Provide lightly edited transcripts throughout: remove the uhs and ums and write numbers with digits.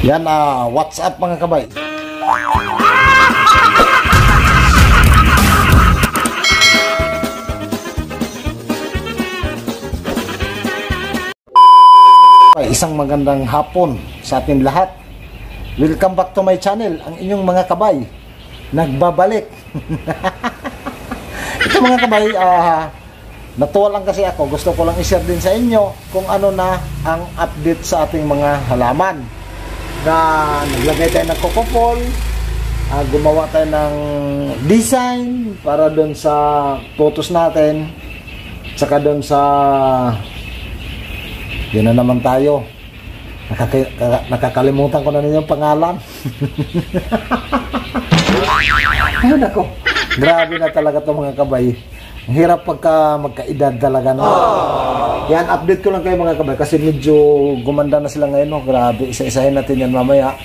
Yan, what's up mga kabay? Isang magandang hapon sa atin lahat. Welcome back to my channel, ang inyong mga kabay. Nagbabalik. Ito mga kabay, natuwa lang kasi ako. Gusto ko lang i-share din sa inyo kung ano na ang update sa ating mga halaman. Na naglagay tayo ng kokopol, gumawa tayo ng design para doon sa photos natin, saka doon sa yun na naman tayo, nakakalimutan ko na ninyong pangalan. Ayun ako, grabe na talaga to mga kabay. Ang hirap pagka magkaedad talaga, no? Yan, update ko lang kayo mga kabay kasi medyo gumanda na sila ngayon, no? Grabe, isa-isahin natin yan mamaya.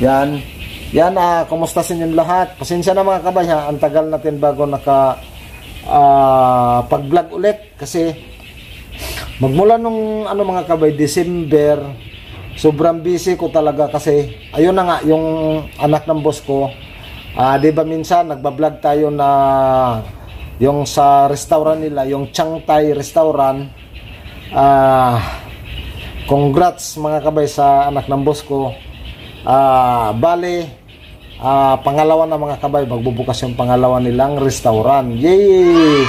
Yan, kumusta sa inyong lahat? Pasensya na mga kabay, ha? Ang tagal natin bago pag-vlog ulit kasi magmula nung mga kabay, December, sobrang busy ko talaga kasi ayun na nga, yung anak ng boss ko, di ba minsan nagba-vlog tayo na yung sa restaurant nila, yung Chiang Thai restaurant. Congrats mga kabay sa anak ng boss ko. Bale, pangalawa na mga kabay, magbubukas yung pangalawa nilang restaurant. Yay!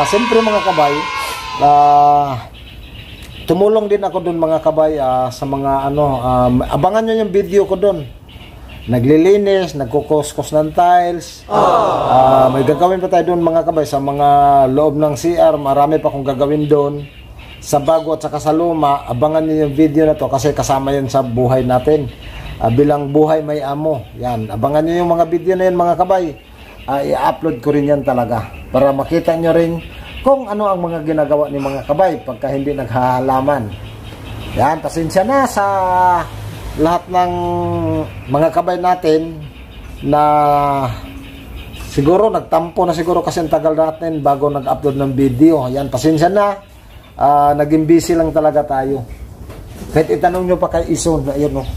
Siyempre mga kabay, tumulong din ako doon mga kabay sa mga abangan nyo yung video ko doon. Naglilinis, nagkukuskos ng tiles. May gagawin pa tayo doon mga kabay sa mga loob ng CR. Marami pa akong gagawin doon sa bago at saka sa luma. Abangan nyo yung video na to kasi kasama yun sa buhay natin, bilang buhay may amo. Yan, abangan nyo yung mga video na yun mga kabay. I-upload ko rin yan talaga para makita nyo rin kung ano ang mga ginagawa ni mga kabay pagka hindi naghahalaman. Yan, pasensya na sa lahat ng mga kabay natin na siguro nagtampo na siguro kasi ang tagal natin bago nag-upload ng video. Yan, pasensya na. Naging busy lang talaga tayo. Kahit itanong nyo pa kay Ison, ayun no.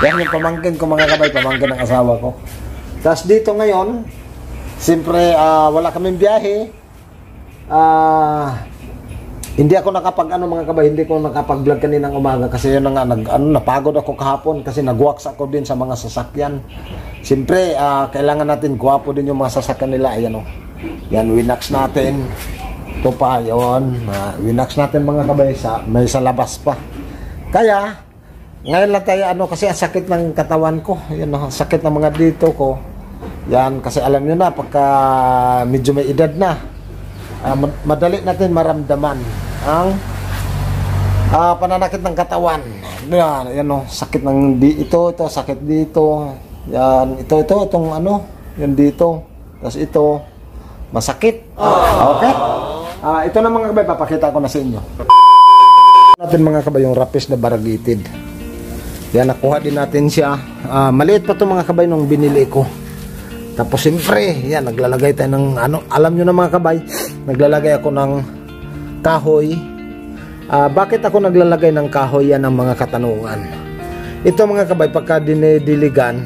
Yan yung pamangkin ko mga kabay, pamangkin ng asawa ko. Tapos dito ngayon, siyempre, wala kaming biyahe. Hindi ako mga kabay, hindi ko nakapag-vlog kaninang umaga kasi yun na nga, napagod ako kahapon kasi nag-wax ako din sa mga sasakyan. Siyempre, kailangan natin guwapo din yung mga sasakyan nila. Ayan o. Yan, winax natin. Ito pa, yun. Winax natin mga kabay, may sa labas pa. Kaya, ngayon lang tayo, kasi ang sakit ng katawan ko. Yan, sakit ng mga dito ko. Yan, kasi alam nyo na, pagka medyo may edad na, madali natin maramdaman ang pananakit ng katawan. Yan, sakit ng ito, sakit dito. Yan, itong yan dito. Tapos ito, masakit. Okay? Ito na mga kabay, papakita ko na sa inyo. Natin mga kabay, yung rapis na baragitid. Yan, nakuha din natin siya. Maliit pa ito mga kabay nung binili ko. Tapos siyempre, yan, naglalagay tayo ng alam nyo na mga kabay, naglalagay ako ng kahoy. Bakit ako naglalagay ng kahoy? Yan ang mga katanungan. Ito mga kabay, pagka dinidiligan,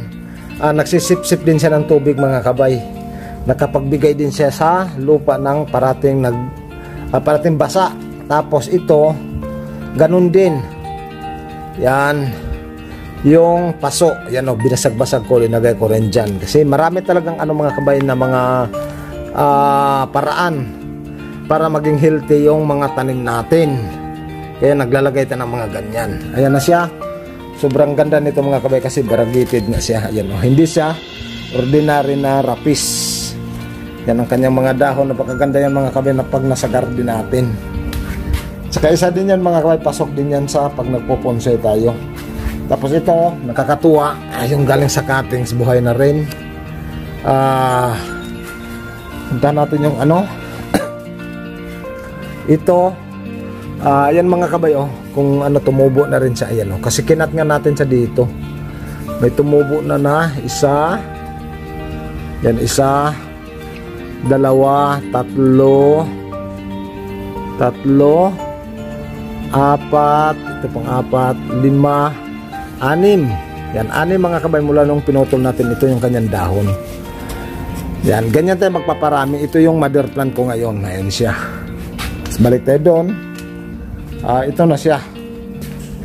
nagsisip-sip din siya ng tubig mga kabay. Nakapagbigay din siya sa lupa ng parating basa. Tapos ito, ganun din. Yan, yung paso, yan binasag-basag ko, linagay ko rin dyan. Kasi marami talagang mga kabay na mga paraan para maging healthy yung mga tanim natin. Kaya naglalagay tayo ng mga ganyan. Ayan na siya. Sobrang ganda nito mga kabay kasi baragitid na siya. Ayan, hindi siya ordinary na rapis. Yan ang kanyang mga dahon. Napakaganda yan mga kabay na pag nasa garden natin. Saka isa din yan mga kabay, pasok din yan sa pag nagpo-bonsai tayo. Tapos ito, nakakatuwa, yung galing sa cuttings, buhay na rin. Punta natin yung ito, ayan mga kabay, kung tumubo na rin siya, ayan kasi kinat nga natin sa dito. May tumubo na isa, yan, isa, dalawa, tatlo, 4, ito pang 4, 5, 6. Yan, 6 mga kabay mula nung pinutol natin. Ito yung kanyang dahon. Yan, ganyan tayo magpaparami. Ito yung mother plant ko ngayon. Ayan siya. Tapos balik tayo doon. Ito na siya.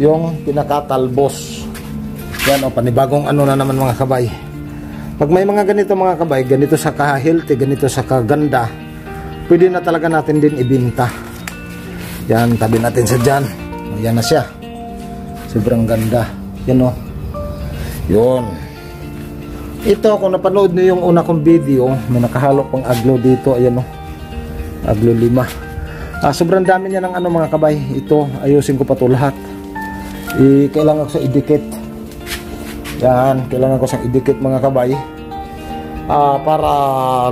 Yung pinakatalbos. Yan, panibagong ano na naman mga kabay. Pag may mga ganito mga kabay, ganito sa ka-healthy, ganito sa kaganda, pwede na talaga natin din ibinta. Yan, tabi natin sa dyan. Yan na siya. Sobrang ganda. Yan o. Yun. Ito, kung napanood nyo yung una kong video, may nakahalo pang aglo dito. Ayan o. Aglo 5. Sobrang dami niya ng ano mga kabay. Ito, ayusin ko pa ito lahat. Kailangan ko sa idikit. Yan, kailangan ko sa idikit mga kabay. Para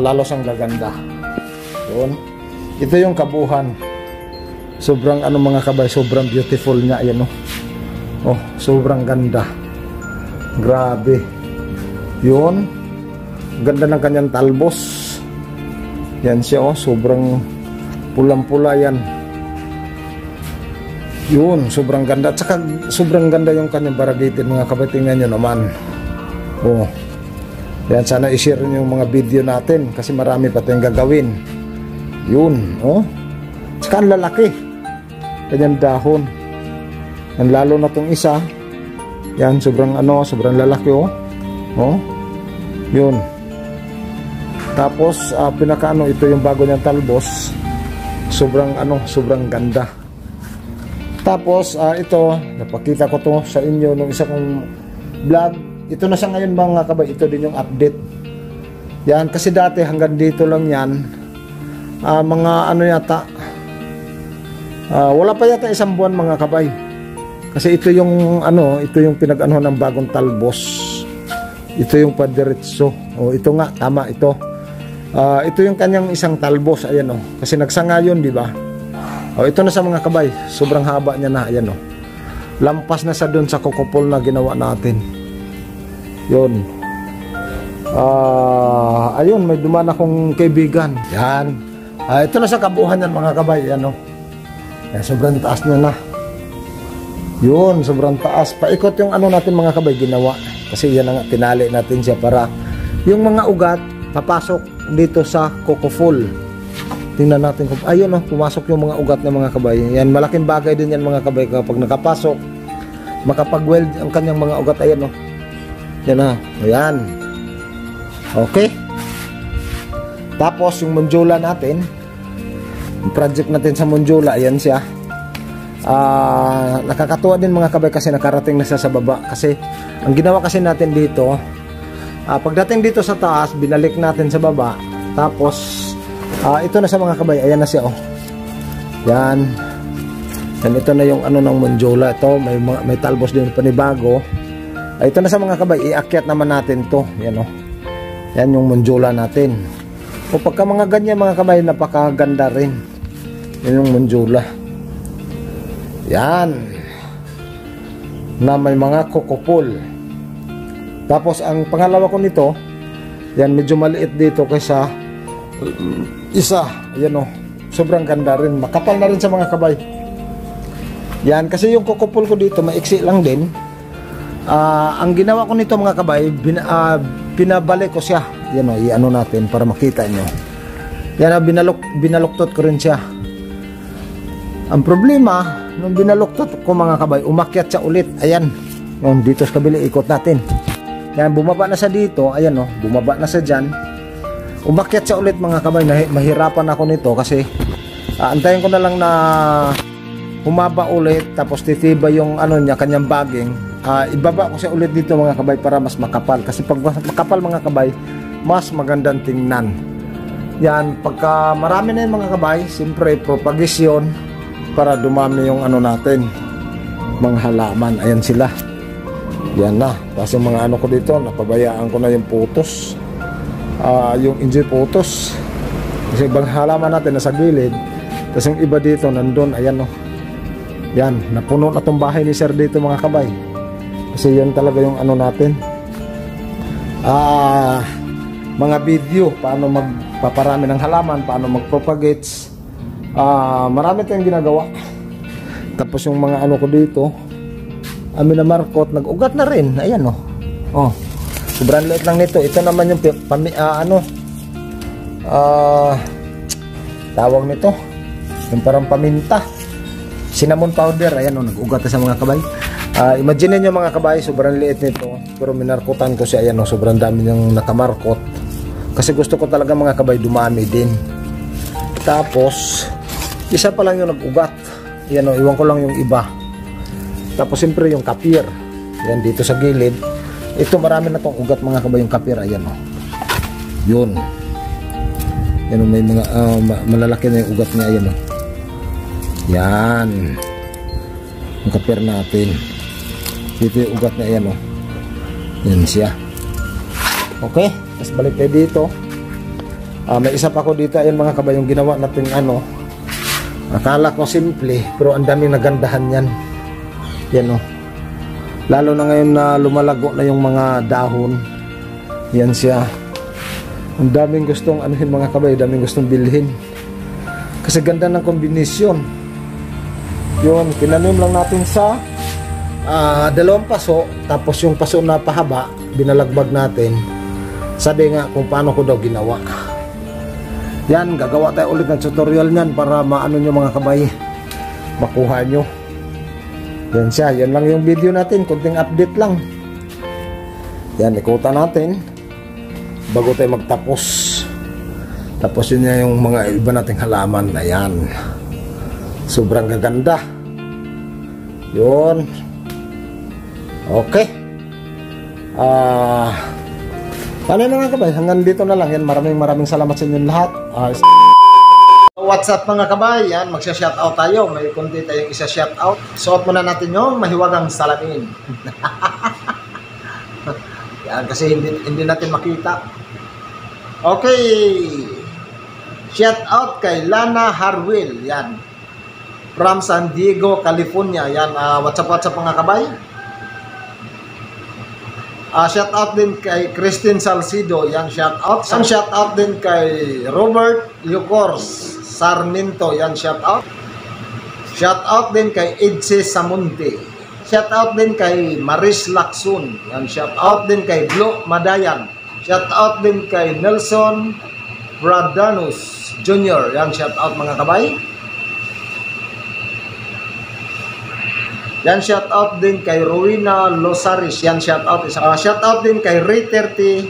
lalo siyang gaganda. Yun. Ito yung kabuhan. Sobrang ano mga kabay, sobrang beautiful niya. Ayan o. Oh, sobrang ganda. Grabe. Yun. Ganda ng kanyang talbos. Yan siya oh, sobrang pulang-pula yan. Yun, sobrang ganda. At saka sobrang ganda yung kanyang variegated mga kabay. Tingnan nyo naman. Oh. Yan, sana i-share nyo yung mga video natin kasi marami pa tayong gagawin. Yun, oh. At saka ang lalaki. Kanyang dahon. Yan, lalo na tong isa. Yan, sobrang ano, sobrang lalaki oh. Oh. Yun. Tapos pinakaano, ito yung bago niyang talbos. Sobrang ano, sobrang ganda. Tapos ito, napakita ko to sa inyo nung isa kong vlog. Ito na siya ngayon mga kabay. Ito din yung update. Yan, kasi dati hanggang dito lang yan. Mga ano yata, wala pa yata isang buwan mga kabay. Kasi ito yung ano, ito yung pinag-ano ng bagong talbos. Ito yung padiretso. O ito nga, tama ito. Ito yung kanyang isang talbos. Ayan o. Kasi nagsanga yun, di ba? O ito na sa mga kabay. Sobrang haba niya na. Ayan o. Lampas na sa dun sa kokopol na ginawa natin. Yun. Ayun, may dumaan akong kaibigan. Yan. Ito na sa kabuhan yan mga kabay. Ayan o. Yan, sobrang taas niya na. Yun, sobrang taas. Paikot yung ano natin mga kabay ginawa. Kasi yan ang tinali natin siya para yung mga ugat papasok dito sa kokofol. Tingnan natin kung ayun oh, pumasok yung mga ugat ng mga kabay. Yan, malaking bagay din yan mga kabay kapag nakapasok. Makapag-weld ang kanyang mga ugat. Ayan oh. Yan na. Ayan. Okay. Tapos yung Monjola natin, yung project natin sa Monjola, ayan siya. Nakakatuwa din mga kabay kasi nakarating na siya sa baba. Kasi ang ginawa kasi natin dito, pagdating dito sa taas, binalik natin sa baba. Tapos ito na sa mga kabay. Ayan na siya oh. Yan. Yan, ito na yung ano ng Monjola. Ito may talbos din panibago. Ito na sa mga kabay. Iakyat naman natin to. Yan oh. Yan yung Monjola natin. O pagka mga ganyan mga kabay, napakaganda rin. Yan yung Monjola. Yan. Na may mga kokopol. Tapos ang pangalawa ko nito, yan medyo maliit dito kaysa isa. Ayan o. Sobrang ganda rin. Makapal na rin sa mga kabay. Yan. Kasi yung kokopol ko dito, maiksi lang din. Ang ginawa ko nito mga kabay, pinabalik ko siya. Yan o. I-ano natin para makita nyo. Yan o. Binaluktot ko rin siya. Ang problema, nung binaluktot ko mga kabay, umakyat siya ulit. Ayan. Yung dito sa kabili, ikot natin. Yan, bumaba na siya dito. Ayan o, bumaba na siya dyan. Umakyat siya ulit mga kabay. Mahirapan ako nito kasi antayin ko na lang na humaba ulit. Tapos titiba yung ano niya, kanyang baging. Ibaba ko siya ulit dito mga kabay para mas makapal. Kasi pag makapal mga kabay, mas magandang tingnan. Yan, pagka marami na yung mga kabay, siyempre propagisyon para dumami yung ano natin, mga halaman. Ayan sila. Yan na. Tapos yung mga ano ko dito, napabayaan ko na yung putos. Yung enjoy putos. Kasi ibang halaman natin nasa gilid. Tapos yung iba dito, nandun. Ayan o. Yan. Napuno na tong bahay ni sir dito mga kabay. Kasi yan talaga yung ano natin. Mga video. Paano magpaparami ng halaman. Paano magpropagates. Marami tayong ginagawa. Tapos yung mga ano ko dito, amin na markot, nag-ugat na rin. Ayan oh. Oh. Sobrang liit lang nito. Ito naman yung tawag nito. Yung parang paminta. Cinnamon powder. Ayan oh, nag-ugat na sa mga kabay. Imagine nyo mga kabay, sobrang liit nito. Pero minarkotan ko siya. Ayan oh, sobrang dami niyang nakamarkot. Kasi gusto ko talaga mga kabay dumami din. Tapos, isa pa lang yung nag-ugat. Ayan oh, iwan ko lang yung iba. Tapos siyempre yung kapir. Yan dito sa gilid. Ito marami na tong ugat mga kabay yung kapir. Ayan o. Yun. Yan o, may mga malalaki na yung ugat niya. Ayan o. Yan. Yung kapir natin. Dito yung ugat niya. Ayan o. Yan siya. Okay. Tapos balik tayo dito. May isa pa ko dito. Ayan mga kabay yung ginawa natin ano. Akala ko simple. Pero ang daming nagandahan yan. Yan o. Lalo na ngayon na lumalago na yung mga dahon. Yan siya. Ang daming gustong anuhin mga kabay. Daming gustong bilhin. Kasi ganda ng kombinasyon. Yun. Pinanim lang natin sa 2 paso. Tapos yung paso na pahaba, binalagbag natin. Sabi nga kung paano ko daw ginawa. Yan. Gagawa tayo ulit ng tutorial nyan para maano nyo mga kabay. Makuha nyo. Yan siya, yan lang yung video natin, kunting update lang. Yan, ikutan natin bago tayo magtapos. Tapos yun yung mga iba nating halaman. Ayan, sobrang gaganda. Yun. Okay. Paano mga kabay, hanggang dito na lang. Yan, maraming salamat sa inyong lahat. What's up mga kabay? Yan, magsha-shoutout tayo. May konti tayong isa-shoutout. Suot muna natin yung mahiwagang salamin. Yan, kasi hindi natin makita. Okay. Shoutout kay Lana Harwell. Yan. From San Diego, California. Yan, what's up mga kabay? Shoutout din kay Christine Salcido. Yan, shoutout. Shoutout din kay Robert Lucors Sarmiento, yan, shout out. Shout out din kay Edse Samunte. Shout out din kay Maris Laksun. Yan, shout out din kay Glo Madayan. Shout out din kay Nelson Bradanus Jr. Yan, shout out mga kabay. Yan, shout out din kay Rowena Losaris. Yan, shout out. Shout out din kay Ray30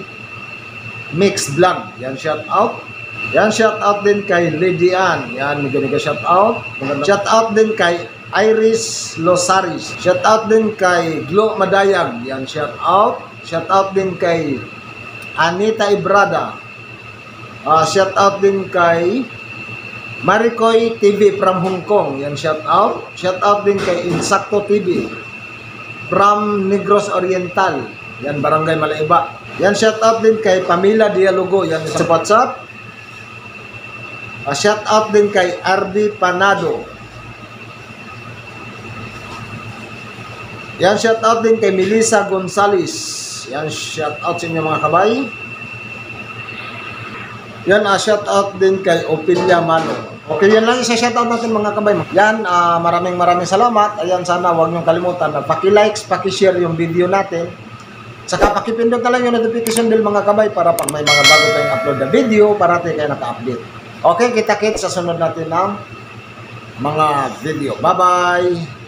Mix Vlog. Yan, shout out. Yan, shout out din kay Lady Ann. Yan, miga shout out. Shout out din kay Iris Losaris. Shout out din kay Glo Madayag. Yan, shout out. Shout out din kay Anita Ibrada. Shout out din kay Maricoy TV from Hong Kong. Yan, shout out. Shout out din kay Insakto TV from Negros Oriental. Yan, Barangay Malaiba. Yan, shout out din kay Pamela Dialogo. Yan, sa WhatsApp. Shout out din kay RD Panado. Yan, shout out din kay Melissa Gonzales. Yan, shout out sa inyo mga kabay. Yan, shout out din kay Opilia Mano. Okay, yan lang isa shout out natin mga kabay. Yan, maraming salamat. Ayan, sana huwag niyong kalimutan na paki-likes, paki-share yung video natin. Saka pakipindot na lang yung notification bell mga kabay para pag may mga bago tayong upload na video, parati kayo naka-update. Okay, kita-kits sa sunod natin ng mga video. Bye-bye!